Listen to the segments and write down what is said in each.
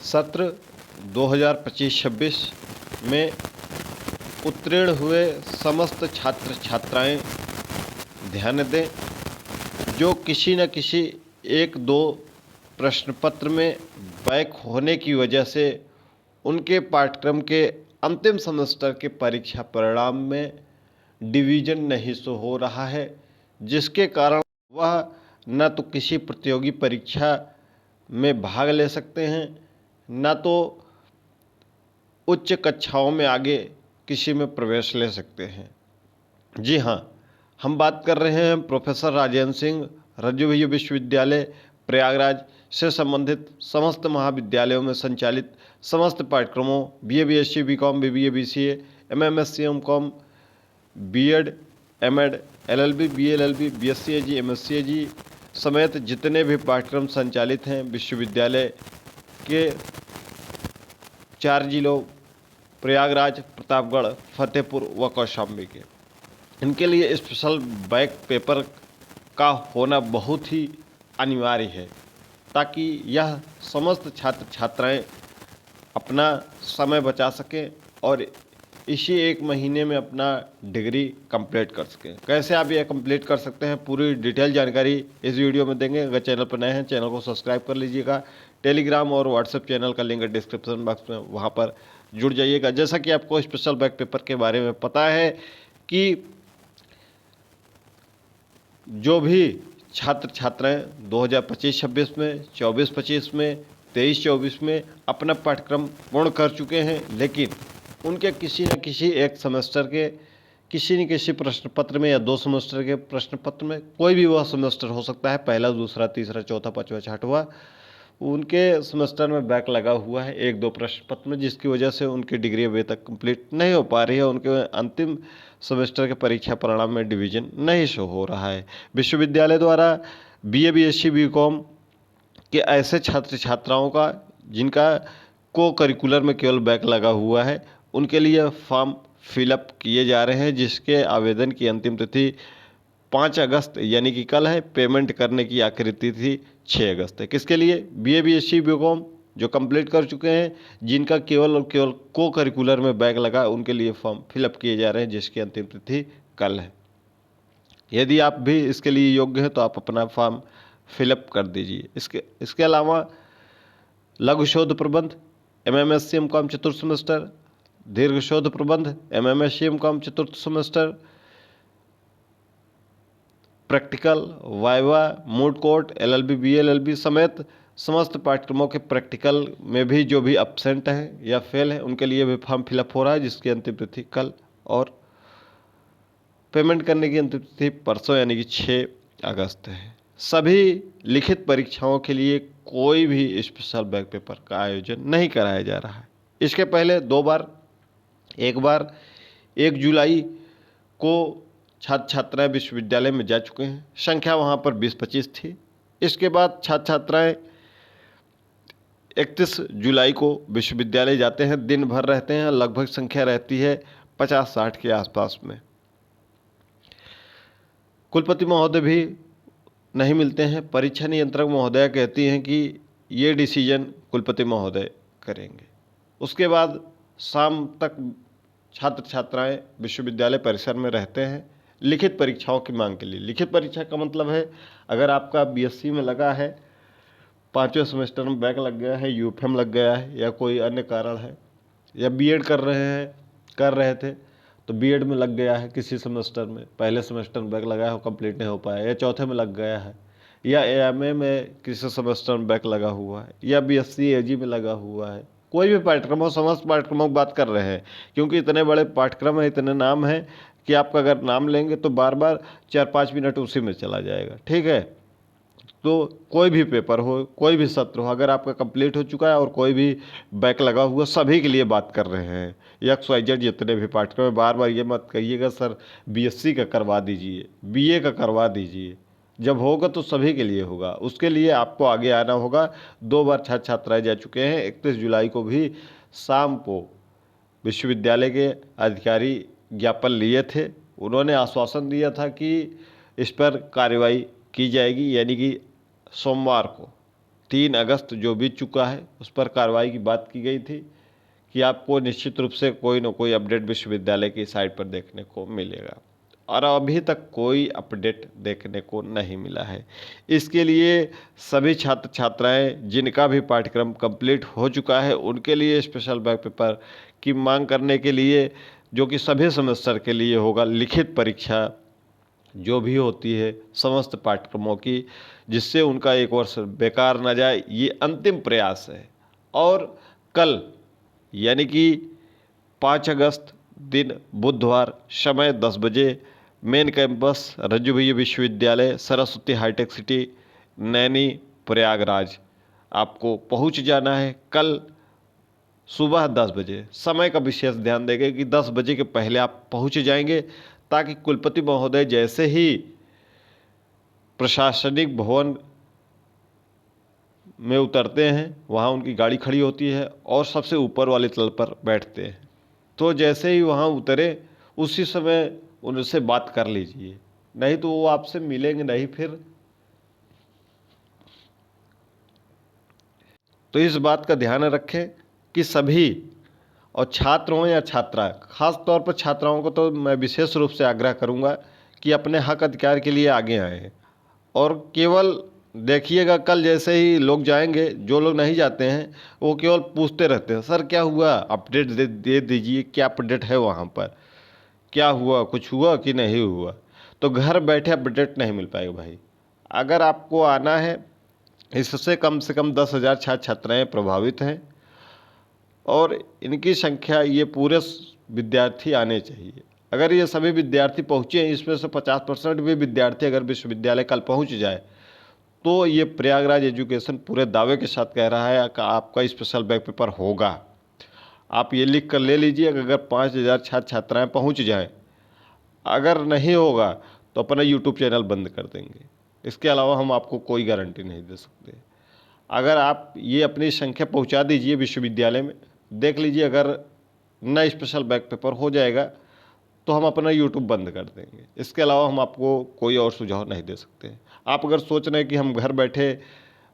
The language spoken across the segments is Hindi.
सत्र 2025-26 में उत्तीर्ण हुए समस्त छात्र छात्राएं ध्यान दें, जो किसी न किसी एक दो प्रश्न पत्र में बैक होने की वजह से उनके पाठ्यक्रम के अंतिम सेमेस्टर के परीक्षा परिणाम में डिवीज़न नहीं शो हो रहा है, जिसके कारण वह न तो किसी प्रतियोगी परीक्षा में भाग ले सकते हैं, न तो उच्च कक्षाओं में आगे किसी में प्रवेश ले सकते हैं। जी हाँ, हम बात कर रहे हैं प्रोफेसर राजेंद्र सिंह रज्जुभय्य विश्वविद्यालय प्रयागराज से संबंधित समस्त महाविद्यालयों में संचालित समस्त पाठ्यक्रमों BA BSc BCom BBA BCA MMSc MCom B.Ed M.Ed LLB BLLB BSc AG MSc AG समेत जितने भी पाठ्यक्रम संचालित हैं विश्वविद्यालय के 4 जिलों प्रयागराज, प्रतापगढ़, फतेहपुर व कौशाम्बी के, इनके लिए स्पेशल बैक पेपर का होना बहुत ही अनिवार्य है, ताकि यह समस्त छात्र छात्राएं अपना समय बचा सकें और इसी 1 महीने में अपना डिग्री कंप्लीट कर सकें। कैसे आप यह कंप्लीट कर सकते हैं, पूरी डिटेल जानकारी इस वीडियो में देंगे। अगर चैनल पर नए हैं, चैनल को सब्सक्राइब कर लीजिएगा। टेलीग्राम और व्हाट्सएप चैनल का लिंक डिस्क्रिप्शन बॉक्स में, वहाँ पर जुड़ जाइएगा। जैसा कि आपको स्पेशल बैक पेपर के बारे में पता है कि जो भी छात्र छात्राएं 2025-26 में, 24-25 में, 23-24 में अपना पाठ्यक्रम पूर्ण कर चुके हैं, लेकिन उनके किसी न किसी एक सेमेस्टर के किसी न किसी प्रश्न पत्र में या 2 सेमेस्टर के प्रश्न पत्र में, कोई भी वह सेमेस्टर हो सकता है, पहला, दूसरा, तीसरा, चौथा, पाँचवा, छठवां, उनके सेमेस्टर में बैक लगा हुआ है 1-2 प्रश्न पत्र में, जिसकी वजह से उनकी डिग्री अभी तक कंप्लीट नहीं हो पा रही है। उनके अंतिम सेमेस्टर के परीक्षा परिणाम में डिवीज़न नहीं शो हो रहा है। विश्वविद्यालय द्वारा BA BSc BCom के ऐसे छात्र छात्राओं का जिनका को करिकुलर में केवल बैक लगा हुआ है, उनके लिए फॉर्म फिलअप किए जा रहे हैं, जिसके आवेदन की अंतिम तिथि 5 अगस्त यानी कि कल है। पेमेंट करने की आखिरी तिथि 6 अगस्त है। किसके लिए? BA BSc BCom जो कंप्लीट कर चुके हैं, जिनका केवल और केवल को करिकुलर में बैक लगा, उनके लिए फॉर्म फिलअप किए जा रहे हैं, जिसकी अंतिम तिथि कल है। यदि आप भी इसके लिए योग्य हैं तो आप अपना फॉर्म फिलअप कर दीजिए। इसके अलावा लघु शोध प्रबंध MMSc MCom चतुर्थ सेमेस्टर, दीर्घ शोध प्रबंध MMSc MCom चतुर्थ semester, practical, viva, moot court, LLB BLLB समेत समस्त पाठ्यक्रमों के प्रैक्टिकल में भी जो भी एब्सेंट हैं या फेल हैं, उनके लिए भी फॉर्म फिलअप हो रहा है, जिसकी अंतिम तिथि कल और पेमेंट करने की अंतिम तिथि परसों यानी कि 6 अगस्त है। सभी लिखित परीक्षाओं के लिए कोई भी स्पेशल बैक पेपर का आयोजन नहीं कराया जा रहा है। इसके पहले 2 बार, एक बार 1 जुलाई को छात्र छात्राएं विश्वविद्यालय में जा चुके हैं, संख्या वहाँ पर 20-25 थी। इसके बाद छात्र छात्राएं 31 जुलाई को विश्वविद्यालय जाते हैं, दिन भर रहते हैं, लगभग संख्या रहती है 50-60 के आसपास में। कुलपति महोदय भी नहीं मिलते हैं। परीक्षा नियंत्रक महोदया कहती हैं कि ये डिसीजन कुलपति महोदय करेंगे। उसके बाद शाम तक छात्र छात्राएं विश्वविद्यालय परिसर में रहते हैं लिखित परीक्षाओं की मांग के लिए। लिखित परीक्षा का मतलब है, अगर आपका BSc में लगा है, 5वें सेमेस्टर में बैक लग गया है, UFM लग गया है, या कोई अन्य कारण है, या B.Ed कर रहे थे तो B.Ed में लग गया है किसी सेमेस्टर में, पहले सेमेस्टर में बैक लगा है, कंप्लीट नहीं हो पाया, या चौथे में लग गया है, या AMA में किसी सेमेस्टर में बैक लगा हुआ है, या BSc AG में लगा हुआ है, कोई भी पाठ्यक्रम हो, समस्त पाठ्यक्रमों की बात कर रहे हैं, क्योंकि इतने बड़े पाठ्यक्रम हैं, इतने नाम हैं कि आपका अगर नाम लेंगे तो बार बार 4-5 मिनट उसी में चला जाएगा। ठीक है, तो कोई भी पेपर हो, कोई भी सत्र हो, अगर आपका कंप्लीट हो चुका है और कोई भी बैक लगा हुआ, सभी के लिए बात कर रहे हैं। XYZ जितने भी पाठ्यक्रम है, बार बार ये मत कहिएगा सर BSc का करवा दीजिए, BA का करवा दीजिए। जब होगा तो सभी के लिए होगा, उसके लिए आपको आगे आना होगा। 2 बार छात्र छात्राएँ जा चुके हैं। 31 जुलाई को भी शाम को विश्वविद्यालय के अधिकारी ज्ञापन लिए थे। उन्होंने आश्वासन दिया था कि इस पर कार्रवाई की जाएगी, यानी कि सोमवार को 3 अगस्त जो बीत चुका है उस पर कार्रवाई की बात की गई थी कि आपको निश्चित रूप से कोई न कोई अपडेट विश्वविद्यालय की साइट पर देखने को मिलेगा, और अभी तक कोई अपडेट देखने को नहीं मिला है। इसके लिए सभी छात्र छात्राएं जिनका भी पाठ्यक्रम कंप्लीट हो चुका है उनके लिए स्पेशल बैक पेपर की मांग करने के लिए, जो कि सभी सेमेस्टर के लिए होगा, लिखित परीक्षा जो भी होती है समस्त पाठ्यक्रमों की, जिससे उनका एक वर्ष बेकार न जाए, ये अंतिम प्रयास है। और कल यानी कि 5 अगस्त दिन बुधवार समय 10 बजे मेन कैंपस रज्जू भैया विश्वविद्यालय सरस्वती हाईटेक सिटी नैनी प्रयागराज आपको पहुंच जाना है। कल सुबह 10 बजे समय का विशेष ध्यान देंगे कि 10 बजे के पहले आप पहुंच जाएंगे, ताकि कुलपति महोदय जैसे ही प्रशासनिक भवन में उतरते हैं, वहाँ उनकी गाड़ी खड़ी होती है और सबसे ऊपर वाले तल पर बैठते हैं, तो जैसे ही वहाँ उतरे उसी समय उनसे बात कर लीजिए, नहीं तो वो आपसे मिलेंगे नहीं फिर। तो इस बात का ध्यान रखें कि सभी, और छात्र हों या छात्रा, खास तौर पर छात्राओं को तो मैं विशेष रूप से आग्रह करूंगा कि अपने हक अधिकार के लिए आगे आएँ। और केवल देखिएगा कल जैसे ही लोग जाएंगे, जो लोग नहीं जाते हैं वो केवल पूछते रहते हैं, सर क्या हुआ, अपडेट दे दीजिए, क्या अपडेट है वहाँ पर, क्या हुआ, कुछ हुआ कि नहीं हुआ। तो घर बैठे अपडेट नहीं मिल पाएगा भाई। अगर आपको आना है, इससे कम से कम 10,000 छात्र छात्राएँ प्रभावित हैं और इनकी संख्या, ये पूरे विद्यार्थी आने चाहिए। अगर ये सभी विद्यार्थी पहुँचे, इसमें से 50% भी विद्यार्थी अगर विश्वविद्यालय कल पहुँच जाए, तो ये प्रयागराज एजुकेशन पूरे दावे के साथ कह रहा है कि आपका स्पेशल बैक पेपर होगा। आप ये लिख कर ले लीजिए, अगर 5,000 छात्र छात्राएँ पहुँच जाएँ, अगर नहीं होगा तो अपना यूट्यूब चैनल बंद कर देंगे। इसके अलावा हम आपको कोई गारंटी नहीं दे सकते। अगर आप ये अपनी संख्या पहुँचा दीजिए विश्वविद्यालय में, देख लीजिए अगर न स्पेशल बैक पेपर हो जाएगा तो हम अपना यूट्यूब बंद कर देंगे। इसके अलावा हम आपको कोई और सुझाव नहीं दे सकते। आप अगर सोच रहे हैं कि हम घर बैठे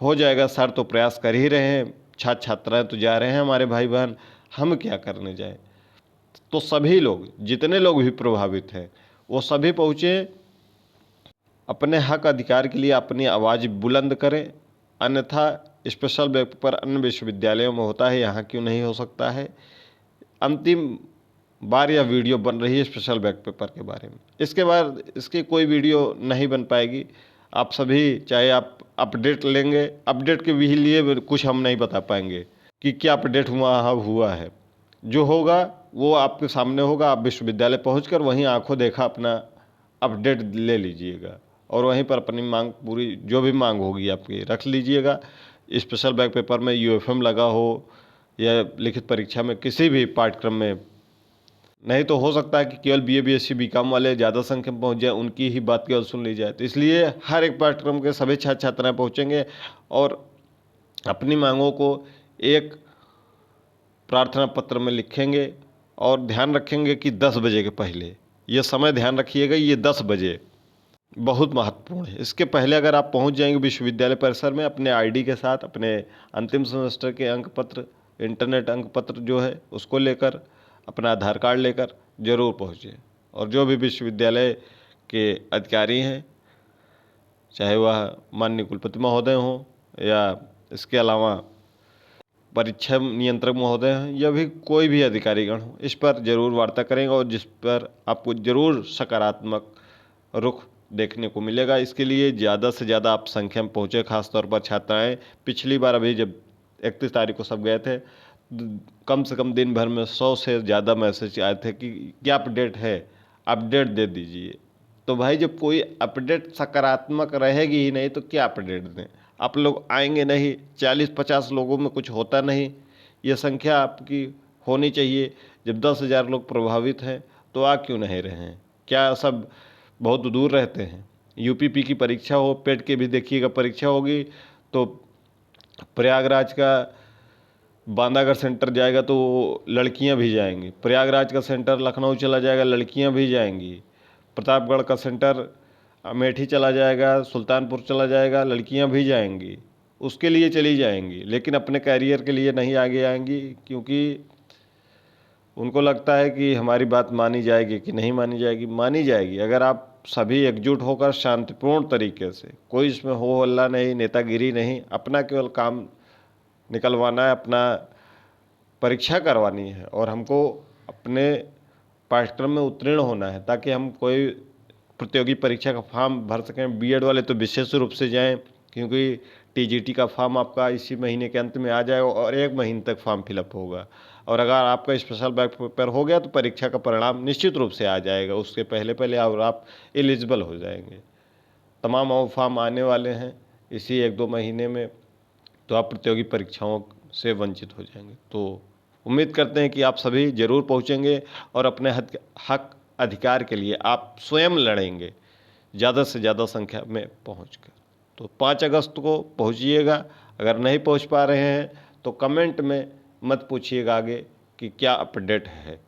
हो जाएगा सर, तो प्रयास कर ही रहे हैं, छात्र छात्राएँ तो जा रहे हैं हमारे भाई बहन, हम क्या करने जाएं। तो सभी लोग, जितने लोग भी प्रभावित हैं, वो सभी पहुँचे, अपने हक अधिकार के लिए अपनी आवाज़ बुलंद करें। अन्यथा स्पेशल बैक पेपर अन्य विश्वविद्यालयों में होता है, यहाँ क्यों नहीं हो सकता है। अंतिम बार यह वीडियो बन रही है स्पेशल बैक पेपर के बारे में, इसके बाद इसकी कोई वीडियो नहीं बन पाएगी। आप सभी, चाहे आप अपडेट लेंगे, अपडेट के भी लिए कुछ हम नहीं बता पाएंगे कि क्या अपडेट हुआ है। जो होगा वो आपके सामने होगा। आप विश्वविद्यालय पहुंचकर वहीं आंखों देखा अपना अपडेट ले लीजिएगा और वहीं पर अपनी मांग, पूरी जो भी मांग होगी आपकी, रख लीजिएगा। स्पेशल बैक पेपर में यूएफएम लगा हो या लिखित परीक्षा में किसी भी पाठ्यक्रम में, नहीं तो हो सकता है कि केवल बीए बीएससी बीकॉम वाले ज़्यादा संख्या में पहुंच जाए, उनकी ही बात केवल सुन ली जाए। तो इसलिए हर एक पाठ्यक्रम के सभी छात्र छात्राएँ पहुँचेंगे और अपनी मांगों को एक प्रार्थना पत्र में लिखेंगे और ध्यान रखेंगे कि 10 बजे के पहले, ये समय ध्यान रखिएगा, ये 10 बजे बहुत महत्वपूर्ण है। इसके पहले अगर आप पहुंच जाएंगे विश्वविद्यालय परिसर में अपने आईडी के साथ, अपने अंतिम सेमेस्टर के अंक पत्र, इंटरनेट अंक पत्र जो है उसको लेकर, अपना आधार कार्ड लेकर जरूर पहुँचे। और जो भी विश्वविद्यालय के अधिकारी हैं, चाहे वह माननीय कुलपति महोदय हों या इसके अलावा परीक्षा नियंत्रक महोदय हैं या भी कोई भी अधिकारीगण हो, इस पर जरूर वार्ता करेंगे और जिस पर आपको जरूर सकारात्मक रुख देखने को मिलेगा। इसके लिए ज़्यादा से ज़्यादा आप संख्या में पहुँचे, खासतौर पर छात्राएं। पिछली बार अभी जब 31 तारीख को सब गए थे, कम से कम दिन भर में 100 से ज़्यादा मैसेज आए थे कि क्या अपडेट है, अपडेट दे दीजिए। तो भाई जब कोई अपडेट सकारात्मक रहेगी ही नहीं तो क्या अपडेट दें। आप लोग आएंगे नहीं, 40-50 लोगों में कुछ होता नहीं, ये संख्या आपकी होनी चाहिए। जब 10,000 लोग प्रभावित हैं तो आ क्यों नहीं रहे हैं? क्या सब बहुत दूर रहते हैं? यूपीपी की परीक्षा हो, पेट के भी देखिएगा परीक्षा होगी, तो प्रयागराज का बांदागढ़ सेंटर जाएगा तो लड़कियां भी जाएंगी, प्रयागराज का सेंटर लखनऊ चला जाएगा, लड़कियां भी जाएंगी, प्रतापगढ़ का सेंटर अमेठी चला जाएगा, सुल्तानपुर चला जाएगा, लड़कियां भी जाएंगी। उसके लिए चली जाएंगी, लेकिन अपने करियर के लिए नहीं आगे आएंगी, क्योंकि उनको लगता है कि हमारी बात मानी जाएगी कि नहीं मानी जाएगी। मानी जाएगी अगर आप सभी एकजुट होकर शांतिपूर्ण तरीके से, कोई इसमें हो हल्ला नहीं, नेतागिरी नहीं, अपना केवल काम निकलवाना है, अपना परीक्षा करवानी है और हमको अपने पाठ्यक्रम में उत्तीर्ण होना है, ताकि हम कोई प्रतियोगी परीक्षा का फॉर्म भर सकें। बीएड वाले तो विशेष रूप से जाएं, क्योंकि टीजीटी का फॉर्म आपका इसी महीने के अंत में आ जाएगा और 1 महीने तक फॉर्म फिलअप होगा। और अगर आपका स्पेशल बैक पेपर हो गया तो परीक्षा का परिणाम निश्चित रूप से आ जाएगा, उसके पहले पहले और आप एलिजिबल हो जाएंगे। तमाम और फॉर्म आने वाले हैं इसी 1-2 महीने में, तो आप प्रतियोगी परीक्षाओं से वंचित हो जाएंगे। तो उम्मीद करते हैं कि आप सभी जरूर पहुंचेंगे और अपने हक अधिकार के लिए आप स्वयं लड़ेंगे, ज़्यादा से ज़्यादा संख्या में पहुंचकर। तो 5 अगस्त को पहुंचिएगा। अगर नहीं पहुंच पा रहे हैं तो कमेंट में मत पूछिएगा आगे कि क्या अपडेट है।